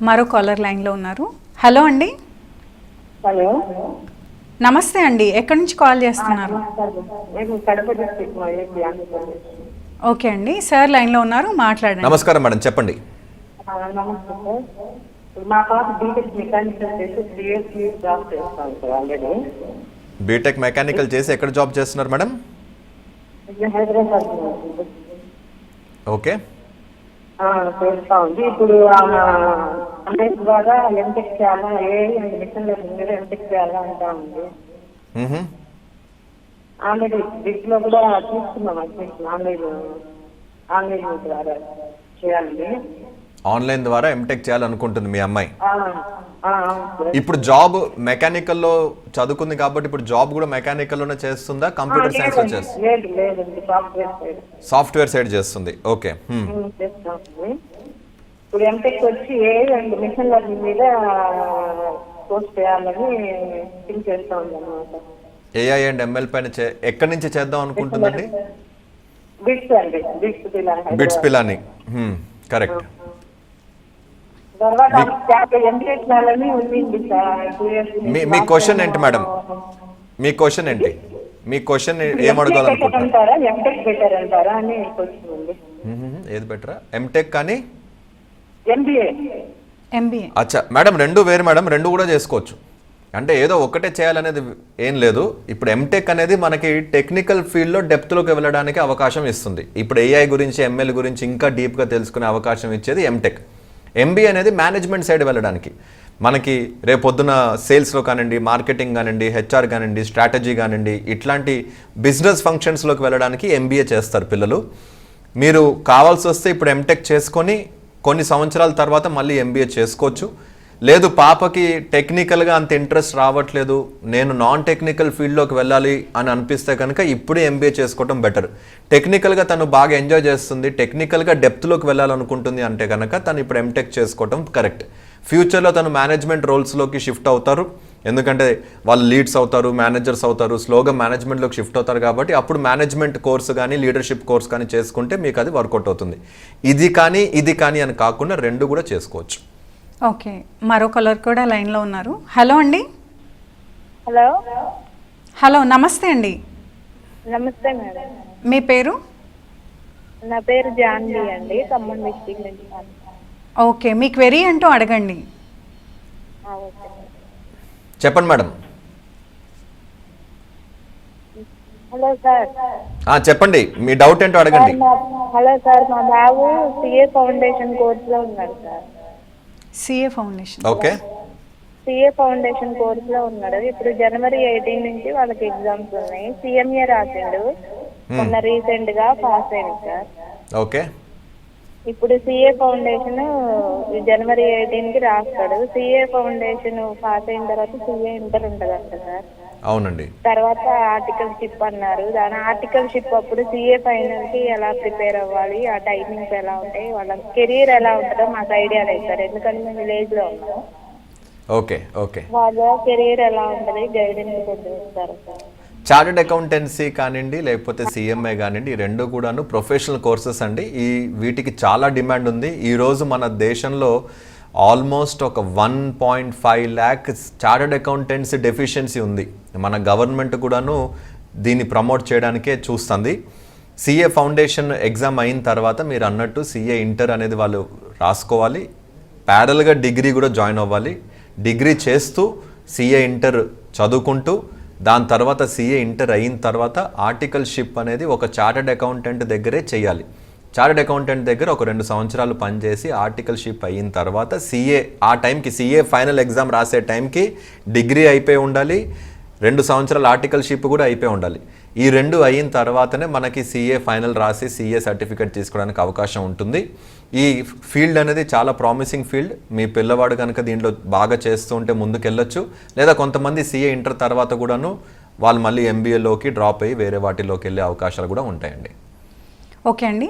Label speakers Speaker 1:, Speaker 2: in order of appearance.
Speaker 1: మరో కాలర్ లైన్లో ఉన్నారు. హలో అండి.
Speaker 2: హలో
Speaker 1: నమస్తే అండి, ఎక్కడి నుంచి కాల్ చేస్తున్నారు? ఓకే అండి, సార్ లైన్లో ఉన్నారు, మాట్లాడండి.
Speaker 3: నమస్కారం మేడం, చెప్పండి.
Speaker 2: నమస్తే సార్. మా పాప బీటెక్ మెకానికల్ చేసి 3 years జాబ్ చేస్తాను సార్. ఆల్రెడీ
Speaker 3: బీటెక్ మెకానికల్ చేసి ఎక్కడ జాబ్ చేస్తున్నారు మేడం?
Speaker 2: హైదరాబాద్.
Speaker 3: ఓకే,
Speaker 2: చేస్తా ఉంది. ఇప్పుడు ఆమె ద్వారా ఎంటెక్ చేయాలా, ఏ మిషన్ లెర్నింగ్ మీద ఎంటెక్ చేయాలా అంటా ఉంది. ఆల్రెడీ డిగ్రీలో కూడా తీసుకున్నాం అడ్మిషన్. ఆన్లైన్ ద్వారా చేయాలి.
Speaker 3: ఆన్లైన్ ద్వారా ఎంటెక్ చేయాలనుకుంటుంది మీ అమ్మాయి.
Speaker 2: అవును.
Speaker 3: ఇప్పుడు జాబ్ మెకానికల్లో చదువుకుంది కాబట్టి ఇప్పుడు జాబ్ కూడా మెకానికల్లోనే చేస్తుందా, కంప్యూటర్ సైన్స్ లో చేస్తుంది?
Speaker 2: లేదండి, సాఫ్ట్వేర్ సైడ్.
Speaker 3: సాఫ్ట్వేర్ సైడ్ చేస్తుంది. ఓకే.
Speaker 2: చేస్తాము. ఇప్పుడు ఎంటెక్ వచ్చి ఏ అండ్ మిషన్ లెర్నింగ్ మీద కోర్స్ చేయాలని థింక్ చేస్తా ఉంది అన్నమాట.
Speaker 3: ఏఐ అండ్ ఎంఎల్ పైన ఎక్కడి నుంచి చేద్దాం అనుకుంటుందండి?
Speaker 2: బిట్స్ అండి,
Speaker 3: బిట్స్ పిలాని. కరెక్ట్. మీ క్వశ్చన్ ఏంటి మేడం? మీ క్వశ్చన్ ఏంటి? మీ క్వశ్చన్ ఏం అడగాలనుకుంటున్నారు? ఏది బెటరా, ఎంటెక్ కానీ
Speaker 1: ఎంబీఏ?
Speaker 3: అచ్చా మేడం, రెండు వేరు మేడం, రెండు కూడా చేసుకోవచ్చు. అంటే ఏదో ఒకటే చేయాలనేది ఏం లేదు. ఇప్పుడు ఎంటెక్ అనేది మనకి టెక్నికల్ ఫీల్డ్లో డెప్త్లోకి వెళ్ళడానికి అవకాశం ఇస్తుంది. ఇప్పుడు ఏఐ గురించి, ఎంఎల్ గురించి ఇంకా డీప్గా తెలుసుకునే అవకాశం ఇచ్చేది ఎంటెక్. ఎంబీఏ అనేది మేనేజ్మెంట్ సైడ్ వెళ్ళడానికి, మనకి రేపొద్దున సేల్స్లో కానివ్వండి, మార్కెటింగ్ కానివ్వండి, హెచ్ఆర్ కానివ్వండి, స్ట్రాటజీ కానివ్వండి, ఇట్లాంటి బిజినెస్ ఫంక్షన్స్లోకి వెళ్ళడానికి ఎంబీఏ చేస్తారు పిల్లలు. మీరు కావాల్సి వస్తే ఇప్పుడు ఎంటెక్ చేసుకొని కొన్ని సంవత్సరాల తర్వాత మళ్ళీ ఎంబీఏ చేసుకోవచ్చు. లేదు పాపకి టెక్నికల్గా అంత ఇంట్రెస్ట్ రావట్లేదు, నేను నాన్ టెక్నికల్ ఫీల్డ్లోకి వెళ్ళాలి అని అనిపిస్తే కనుక ఇప్పుడే ఎంబీఏ చేసుకోవడం బెటర్. టెక్నికల్గా తను బాగా ఎంజాయ్ చేస్తుంది, టెక్నికల్గా డెప్త్లోకి వెళ్ళాలనుకుంటుంది అంటే కనుక తను ఇప్పుడు ఎంటెక్ చేసుకోవడం కరెక్ట్. ఫ్యూచర్లో తను మేనేజ్మెంట్ రోల్స్లోకి షిఫ్ట్ అవుతారు, ఎందుకంటే వాళ్ళు లీడ్స్ అవుతారు, మేనేజర్స్ అవుతారు, స్లోగా మేనేజ్మెంట్లోకి షిఫ్ట్ అవుతారు. కాబట్టి అప్పుడు మేనేజ్మెంట్ కోర్స్ కానీ లీడర్షిప్ కోర్స్ కానీ చేసుకుంటే మీకు అది వర్కౌట్ అవుతుంది. ఇది కానీ అని కాకుండా రెండు కూడా చేసుకోవచ్చు.
Speaker 1: ఓకే, మరో కలర్ కూడా లైన్లో ఉన్నారు. హలో అండి. హలో నమస్తే అండి.
Speaker 4: నమస్తే మేడం.
Speaker 1: మీ పేరు?
Speaker 4: నా పేరు జాన్వి అండి, ఖమ్మం డిస్ట్రిక్ట్ నుంచి.
Speaker 1: ఓకే, మీ క్వెరీ అంటూ అడగండి.
Speaker 3: చెప్పండి మేడం.
Speaker 4: Hello sir.
Speaker 3: చెప్పండి, మీ డౌట్ ఏంటో అడగండి.
Speaker 4: హలో సార్, మా బాబు సిఏ ఫౌండేషన్ కోర్సులో ఉన్నాడు sir.
Speaker 1: CA foundation?
Speaker 3: Okay,
Speaker 4: CA foundation కోర్సులో ఉన్నాడు. ఇప్పుడు January 18 నుంచి వాళ్ళకి ఎగ్జామ్స్ ఉన్నాయి. CMA రాసిండు, మొన్న రీసెంట్ గా పాస్ అయింది సార్.
Speaker 3: ఓకే.
Speaker 4: ఇప్పుడు సిఏ ఫౌండేషన్ January 18 కి రాస్తాడు. సిఏ ఫౌండేషన్ పాస్ అయిన తర్వాత సిఏ ఇంటర్ ఉంటదంట సార్.
Speaker 3: అవునండి.
Speaker 4: తర్వాత ఆర్టికల్ షిప్ అన్నారు. దాని ఆర్టికల్ షిప్ అప్పుడు సిఏ ఫైనల్ కి ఎలా ప్రిపేర్ అవ్వాలి, ఆ టైమింగ్స్ ఎలా ఉంటాయి, వాళ్ళ కెరీర్ ఎలా ఉంటుందో మాకు ఐడియా లేదు సార్, ఎందుకంటే మేము విలేజ్ లో ఉన్నాం.
Speaker 3: Okay okay.
Speaker 4: వాళ్ళ కెరీర్ ఎలా ఉంటుంది గైడెన్స్ కొంచెం ఇస్తారు సార్.
Speaker 3: చార్టెడ్ అకౌంటెన్సీ కానివ్వండి, లేకపోతే సిఎంఏ కానివ్వండి, ఈ రెండు కూడాను ప్రొఫెషనల్ కోర్సెస్ అండి. వీటికి చాలా డిమాండ్ ఉంది. ఈరోజు మన దేశంలో ఆల్మోస్ట్ ఒక 1.5 lakh చార్టెడ్ అకౌంటెన్సీ డెఫిషియన్సీ ఉంది. మన గవర్నమెంట్ కూడాను దీన్ని ప్రమోట్ చేయడానికే చూస్తుంది. సిఏ ఫౌండేషన్ ఎగ్జామ్ అయిన తర్వాత మీరు అన్నట్టు సిఏ ఇంటర్ అనేది వాళ్ళు రాసుకోవాలి, ప్యారల్గా డిగ్రీ కూడా జాయిన్ అవ్వాలి. డిగ్రీ చేస్తూ సిఏ ఇంటర్ చదువుకుంటూ దాని తర్వాత సిఏ ఇంటర్ అయిన తర్వాత ఆర్టికల్ షిప్ అనేది ఒక చార్టెడ్ అకౌంటెంట్ దగ్గరే చేయాలి. చార్టెడ్ అకౌంటెంట్ దగ్గర ఒక 2 సంవత్సరాలు పనిచేసి ఆర్టికల్ షిప్ అయిన తర్వాత సిఏ, ఆ టైంకి సిఏ ఫైనల్ ఎగ్జామ్ రాసే టైంకి డిగ్రీ అయిపోయి ఉండాలి, 2 సంవత్సరాలు ఆర్టికల్ షిప్ కూడా అయిపోయి ఉండాలి. ఈ రెండు అయిన తర్వాతనే మనకి సిఏ ఫైనల్ రాసి సిఏ సర్టిఫికేట్ తీసుకోవడానికి అవకాశం ఉంటుంది. ఈ ఫీల్డ్ అనేది చాలా ప్రామిసింగ్ ఫీల్డ్. మీ పిల్లవాడు కనుక దీంట్లో బాగా చేస్తూ ఉంటే ముందుకెళ్ళొచ్చు. లేదా కొంతమంది సిఏ ఇంటర్ తర్వాత కూడాను వాళ్ళు మళ్ళీ ఎంబీఏలోకి డ్రాప్ అయ్యి వేరే వాటిలోకి వెళ్ళే అవకాశాలు కూడా ఉంటాయండి.
Speaker 1: ఓకే అండి.